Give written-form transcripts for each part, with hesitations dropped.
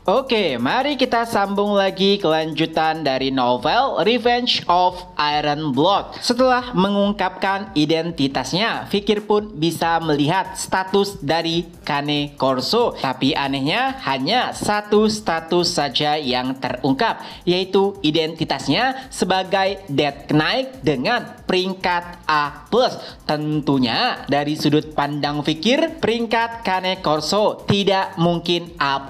Oke, mari kita sambung lagi kelanjutan dari novel Revenge of Iron Blood. Setelah mengungkapkan identitasnya, Fikir pun bisa melihat status dari Kane Corso. Tapi anehnya hanya satu status saja yang terungkap, yaitu identitasnya sebagai Death Knight dengan peringkat A+. Tentunya dari sudut pandang Fikir, peringkat Kane Corso tidak mungkin A+.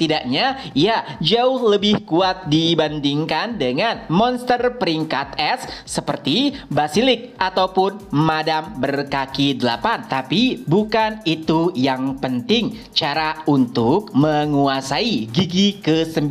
Setidaknya ia jauh lebih kuat dibandingkan dengan monster peringkat S seperti Basilisk ataupun Madam Berkaki 8. Tapi bukan itu yang penting. Cara untuk menguasai gigi ke-9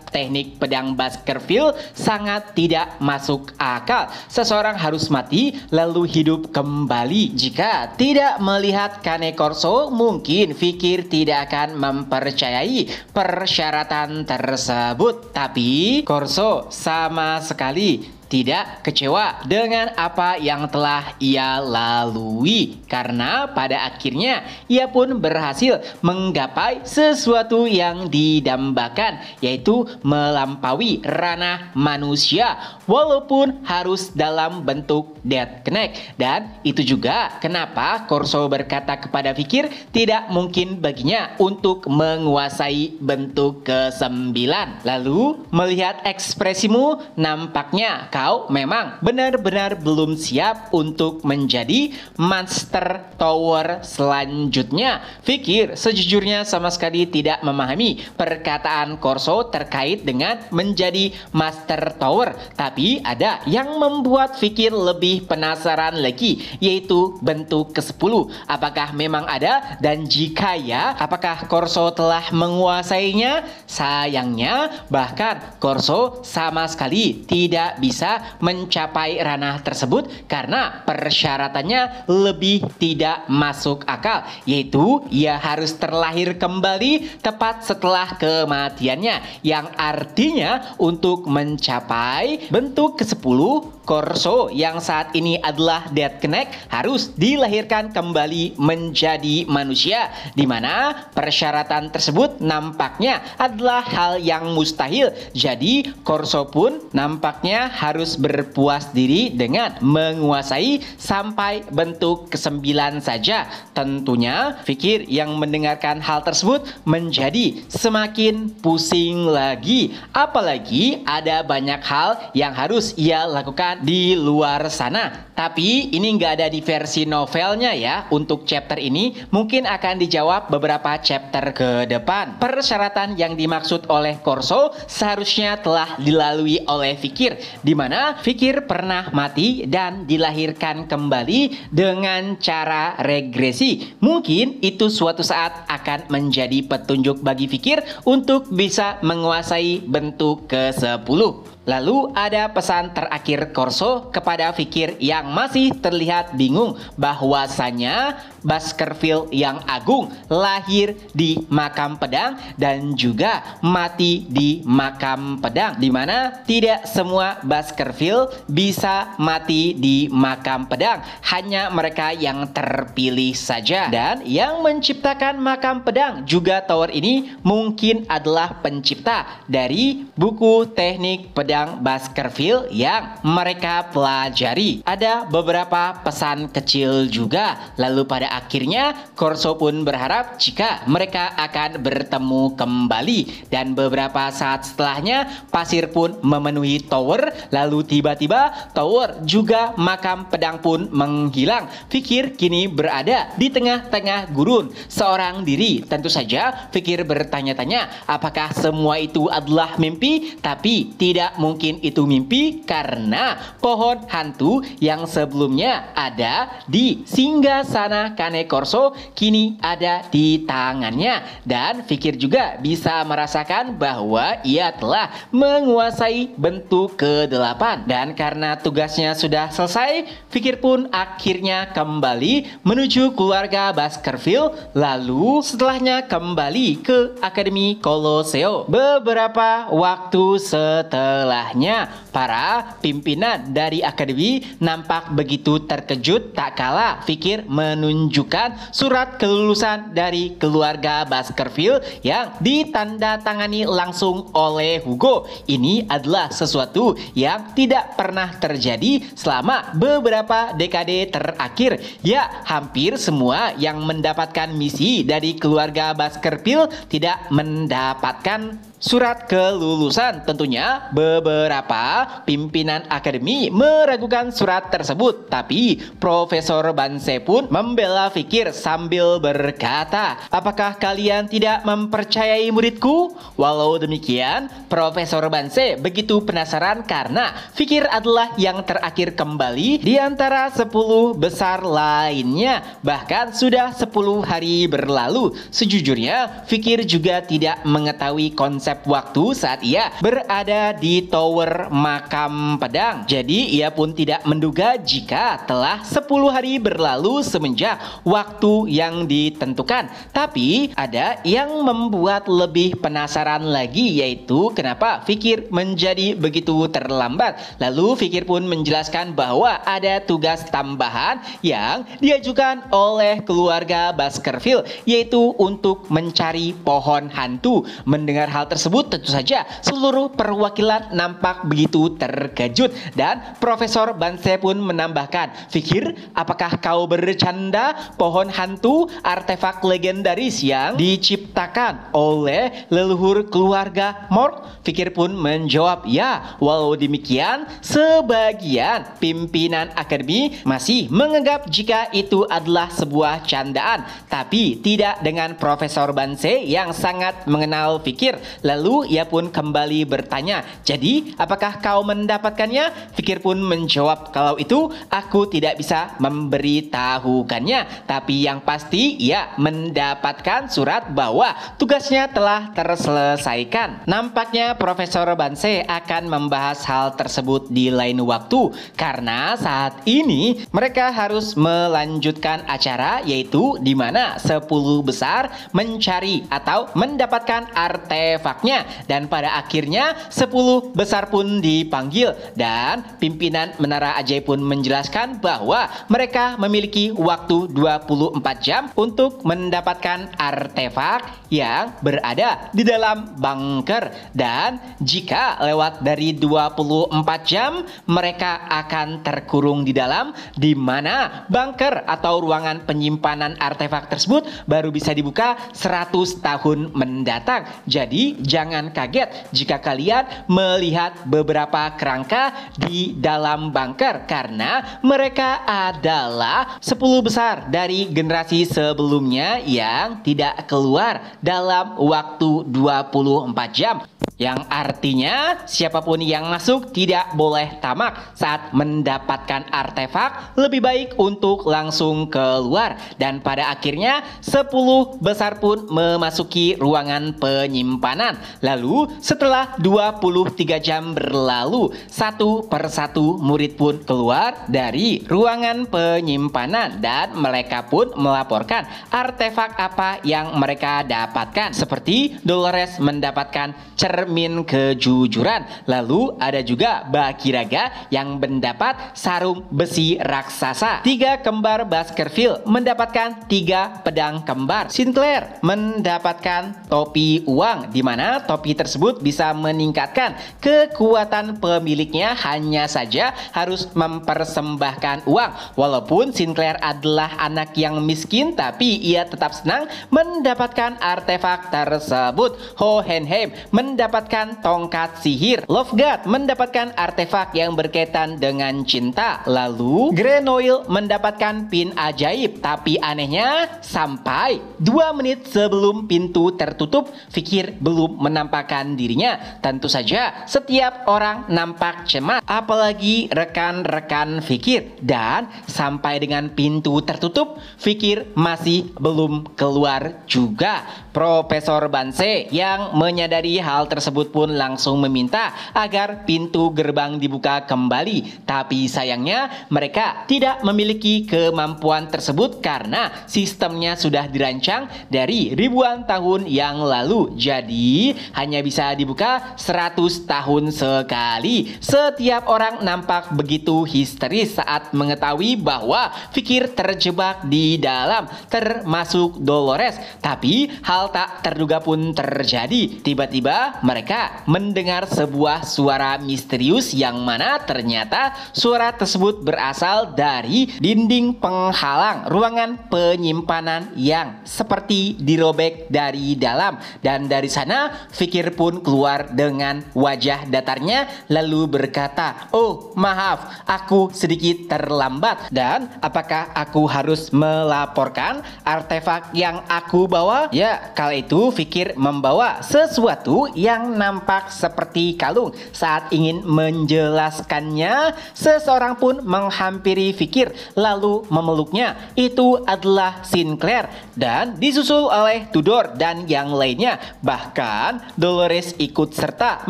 teknik pedang Baskerville sangat tidak masuk akal. Seseorang harus mati lalu hidup kembali. Jika tidak melihat Kane Corso, mungkin Fikir tidak akan mempercayai persyaratan tersebut. Tapi Corso sama sekali tidak kecewa dengan apa yang telah ia lalui, karena pada akhirnya ia pun berhasil menggapai sesuatu yang didambakan, yaitu melampaui ranah manusia walaupun harus dalam bentuk Death Knight. Dan itu juga kenapa Corso berkata kepada Fikir tidak mungkin baginya untuk menguasai bentuk ke-9. Lalu melihat ekspresimu, nampaknya kau memang benar-benar belum siap untuk menjadi Monster Tower selanjutnya. Fikir sejujurnya sama sekali tidak memahami perkataan Corso terkait dengan menjadi Master Tower. Tapi ada yang membuat Fikir lebih penasaran lagi, yaitu bentuk ke-10. Apakah memang ada? Dan jika ya, apakah Corso telah menguasainya? Sayangnya, bahkan Corso sama sekali tidak bisa mencapai ranah tersebut karena persyaratannya lebih tidak masuk akal, yaitu ia harus terlahir kembali tepat setelah kematiannya, yang artinya untuk mencapai bentuk ke-10, Corso yang saat ini adalah Death Knight harus dilahirkan kembali menjadi manusia, di mana persyaratan tersebut nampaknya adalah hal yang mustahil. Jadi Corso pun nampaknya harus berpuas diri dengan menguasai sampai bentuk ke-9 saja. Tentunya Fikir yang mendengarkan hal tersebut menjadi semakin pusing lagi. Apalagi ada banyak hal yang harus ia lakukan di luar sana. Tapi ini nggak ada di versi novelnya ya. Untuk chapter ini mungkin akan dijawab beberapa chapter ke depan. Persyaratan yang dimaksud oleh Corso seharusnya telah dilalui oleh Fikir, di mana Fikir pernah mati dan dilahirkan kembali dengan cara regresi. Mungkin itu suatu saat akan menjadi petunjuk bagi Fikir untuk bisa menguasai bentuk ke-10. Lalu ada pesan terakhir Corso kepada Fikir yang masih terlihat bingung bahwasanya Baskerville yang agung lahir di makam pedang dan juga mati di makam pedang, di mana tidak semua Baskerville bisa mati di makam pedang, hanya mereka yang terpilih saja. Dan yang menciptakan makam pedang juga tower ini mungkin adalah pencipta dari buku teknik pedang Baskerville yang mereka pelajari. Ada beberapa pesan kecil juga. Lalu pada akhirnya Corso pun berharap jika mereka akan bertemu kembali. Dan beberapa saat setelahnya pasir pun memenuhi tower. Lalu tiba-tiba tower juga makam pedang pun menghilang. Fikir kini berada di tengah-tengah gurun seorang diri. Tentu saja Fikir bertanya-tanya apakah semua itu adalah mimpi. Tapi tidak mungkin itu mimpi, karena pohon hantu yang sebelumnya ada di singgasana Kane Corso kini ada di tangannya. Dan Fikir juga bisa merasakan bahwa ia telah menguasai bentuk ke-8. Dan karena tugasnya sudah selesai, Fikir pun akhirnya kembali menuju keluarga Baskerville. Lalu setelahnya kembali ke Akademi Colosseo. Beberapa waktu setelah sebelahnya, para pimpinan dari akademi nampak begitu terkejut tak kala Fikir menunjukkan surat kelulusan dari keluarga Baskerville yang ditandatangani langsung oleh Hugo. Ini adalah sesuatu yang tidak pernah terjadi selama beberapa dekade terakhir. Ya, hampir semua yang mendapatkan misi dari keluarga Baskerville tidak mendapatkan surat kelulusan. Tentunya beberapa pimpinan akademi meragukan surat tersebut, tapi Profesor Banse pun membela Fikir sambil berkata, "Apakah kalian tidak mempercayai muridku?" Walau demikian, Profesor Banse begitu penasaran karena Fikir adalah yang terakhir kembali di antara 10 besar lainnya. Bahkan sudah 10 hari berlalu. Sejujurnya, Fikir juga tidak mengetahui konsep waktu saat ia berada di tower makam pedang. Jadi ia pun tidak menduga jika telah 10 hari berlalu semenjak waktu yang ditentukan. Tapi ada yang membuat lebih penasaran lagi, yaitu kenapa Fikir menjadi begitu terlambat. Lalu Fikir pun menjelaskan bahwa ada tugas tambahan yang diajukan oleh keluarga Baskerville, yaitu untuk mencari pohon hantu. Mendengar hal tersebut, tentu saja seluruh perwakilan nampak begitu terkejut, dan Profesor Banse pun menambahkan, "Fikir, apakah kau bercanda? Pohon hantu artefak legendaris yang diciptakan oleh leluhur keluarga Morg?" Fikir pun menjawab, "Ya." Walau demikian, sebagian pimpinan akademi masih menganggap jika itu adalah sebuah candaan, tapi tidak dengan Profesor Banse yang sangat mengenal Fikir. Lalu ia pun kembali bertanya, "Jadi, apakah kau mendapatkannya?" Fikir pun menjawab, "Kalau itu, aku tidak bisa memberitahukannya. Tapi yang pasti, ia mendapatkan surat bahwa tugasnya telah terselesaikan." Nampaknya Profesor Banse akan membahas hal tersebut di lain waktu, karena saat ini mereka harus melanjutkan acara, yaitu di mana 10 besar mencari atau mendapatkan artefaknya. Dan pada akhirnya 10 besar pun dipanggil, dan pimpinan Menara Ajaib pun menjelaskan bahwa mereka memiliki waktu 24 jam untuk mendapatkan artefak yang berada di dalam bunker. Dan jika lewat dari 24 jam, mereka akan terkurung di dalam, di mana bunker atau ruangan penyimpanan artefak tersebut baru bisa dibuka 100 tahun mendatang. Jadi jangan kaget jika kalian melihat beberapa kerangka di dalam bunker, karena mereka adalah 10 besar dari generasi sebelumnya yang tidak keluar dalam waktu 24 jam. Yang artinya siapapun yang masuk tidak boleh tamak saat mendapatkan artefak, lebih baik untuk langsung keluar. Dan pada akhirnya 10 besar pun memasuki ruangan penyimpanan. Lalu setelah 23 jam berlalu, satu persatu murid pun keluar dari ruangan penyimpanan, dan mereka pun melaporkan artefak apa yang mereka dapatkan. Seperti Dolores mendapatkan cermin kejujuran. Lalu ada juga Bakiraga yang mendapat sarung besi raksasa. 3 kembar Baskerville mendapatkan 3 pedang kembar. Sinclair mendapatkan topi uang, di mana topi tersebut bisa meningkatkan kekuatan pemiliknya, hanya saja harus mempersembahkan uang. Walaupun Sinclair adalah anak yang miskin, tapi ia tetap senang mendapatkan artefak tersebut. Hohenheim mendapatkan tongkat sihir. Loveguard mendapatkan artefak yang berkaitan dengan cinta. Lalu Grenoil mendapatkan pin ajaib. Tapi anehnya, sampai 2 menit sebelum pintu tertutup, Fikir belum menampakkan dirinya. Tentu saja setiap orang nampak cemas, apalagi rekan-rekan Fikir. Dan sampai dengan pintu tertutup, Fikir masih belum keluar juga. Profesor Banse yang menyadari hal tersebut pun langsung meminta agar pintu gerbang dibuka kembali. Tapi sayangnya mereka tidak memiliki kemampuan tersebut karena sistemnya sudah dirancang dari ribuan tahun yang lalu. Jadi hanya bisa dibuka 100 tahun sekali. Setiap orang nampak begitu histeris saat mengetahui bahwa Fikir terjebak di dalam, termasuk Dolores. Tapi hal tak terduga pun terjadi. Tiba-tiba mereka mendengar sebuah suara misterius yang mana ternyata suara tersebut berasal dari dinding penghalang ruangan penyimpanan yang seperti dirobek dari dalam. Dan dari sana Fikir pun keluar dengan wajah datarnya lalu berkata, "Oh maaf, aku sedikit terlambat. Dan apakah aku harus melaporkan artefak yang aku bawa?" Ya, kala itu Fikir membawa sesuatu yang nampak seperti kalung. Saat ingin menjelaskannya, seseorang pun menghampiri Fikir lalu memeluknya. Itu adalah Sinclair dan disusul oleh Tudor dan yang lainnya. Bahkan Dolores ikut serta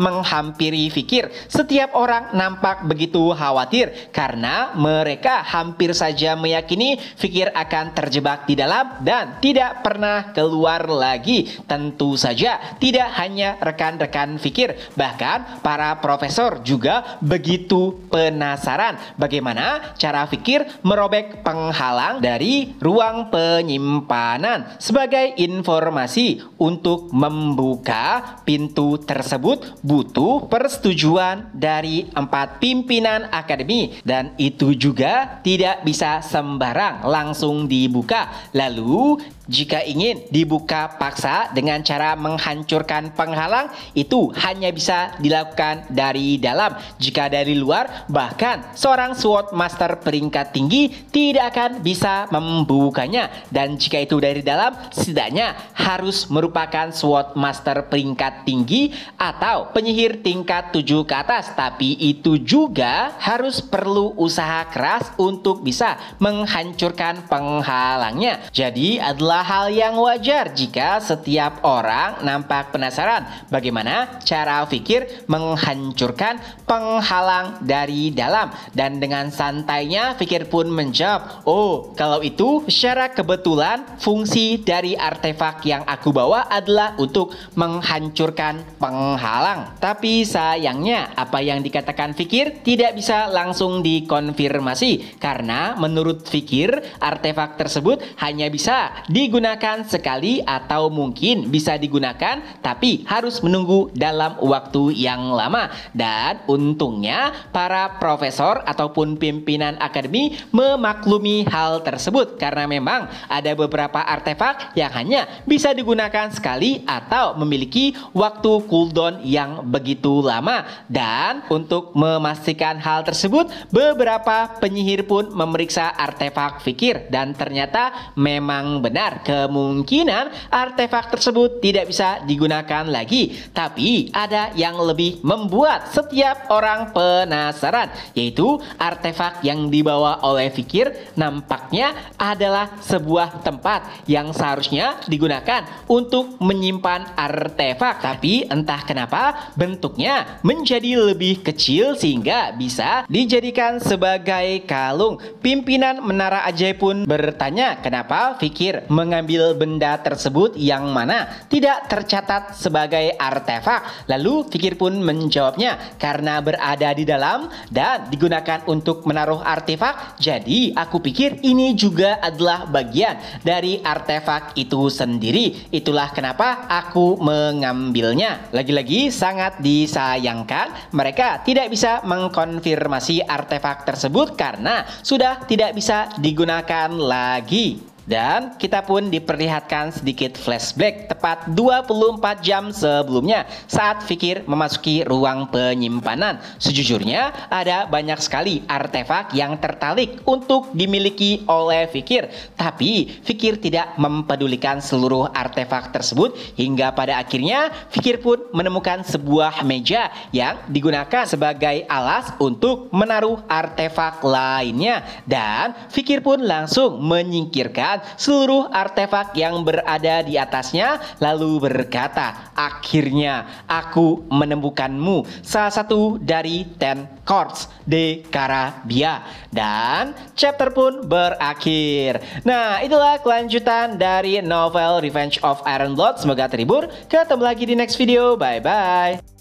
menghampiri Fikir. Setiap orang nampak begitu khawatir karena mereka hampir saja meyakini Fikir akan terjebak di dalam dan tidak pernah keluar lagi. Tentu saja tidak hanya rekan-rekan Fikir, bahkan para profesor juga begitu penasaran bagaimana cara Fikir merobek penghalang dari ruang penyimpanan. Sebagai informasi, untuk membuka pintu tersebut butuh persetujuan dari 4 pimpinan akademi dan itu juga tidak bisa sembarang langsung dibuka. Lalu jika ingin dibuka paksa dengan cara menghancurkan penghalang, itu hanya bisa dilakukan dari dalam. Jika dari luar, bahkan seorang Sword Master peringkat tinggi tidak akan bisa membukanya. Dan jika itu dari dalam, setidaknya harus merupakan Sword Master peringkat tinggi atau penyihir tingkat 7 ke atas. Tapi itu juga harus perlu usaha keras untuk bisa menghancurkan penghalangnya. Jadi adalah hal yang wajar jika setiap orang nampak penasaran bagaimana cara Fikir menghancurkan penghalang dari dalam. Dan dengan santainya Fikir pun menjawab, "Oh, kalau itu secara kebetulan fungsi dari artefak yang aku bawa adalah untuk menghancurkan penghalang." Tapi sayangnya apa yang dikatakan Fikir tidak bisa langsung dikonfirmasi karena menurut Fikir artefak tersebut hanya bisa digunakan sekali atau mungkin bisa digunakan tapi harus menunggu dalam waktu yang lama. Dan untungnya para profesor ataupun pimpinan akademi memaklumi hal tersebut karena memang ada beberapa artefak yang hanya bisa digunakan sekali atau memiliki waktu cooldown yang begitu lama. Dan untuk memastikan hal tersebut, beberapa penyihir pun memeriksa artefak Fikir dan ternyata memang benar kemungkinan artefak tersebut tidak bisa digunakan lagi. Tapi ada yang lebih membuat setiap orang penasaran, yaitu artefak yang dibawa oleh Fikir nampaknya adalah sebuah tempat yang seharusnya digunakan untuk menyimpan artefak. Tapi entah kenapa bentuknya menjadi lebih kecil sehingga bisa dijadikan sebagai kalung. Pimpinan Menara Ajaib pun bertanya kenapa Fikir mengambil benda tersebut yang mana tidak tercatat sebagai artefak. Lalu Fikir pun menjawabnya, "Karena berada di dalam dan digunakan untuk menaruh artefak, jadi aku pikir ini juga adalah bagian dari artefak itu sendiri. Itulah kenapa aku mengambilnya." Lagi-lagi sangat disayangkan mereka tidak bisa mengkonfirmasi artefak tersebut karena sudah tidak bisa digunakan lagi. Dan kita pun diperlihatkan sedikit flashback tepat 24 jam sebelumnya saat Fikir memasuki ruang penyimpanan. Sejujurnya ada banyak sekali artefak yang tertarik untuk dimiliki oleh Fikir. Tapi Fikir tidak mempedulikan seluruh artefak tersebut hingga pada akhirnya Fikir pun menemukan sebuah meja yang digunakan sebagai alas untuk menaruh artefak lainnya. Dan Fikir pun langsung menyingkirkan menemukan seluruh artefak yang berada di atasnya, lalu berkata, akhirnya aku menemukanmu, salah satu dari 10 Courts de Carabia. Dan chapter pun berakhir. Nah, itulah kelanjutan dari novel Revenge of Ironblood. Semoga terhibur. Ketemu lagi di next video. Bye-bye.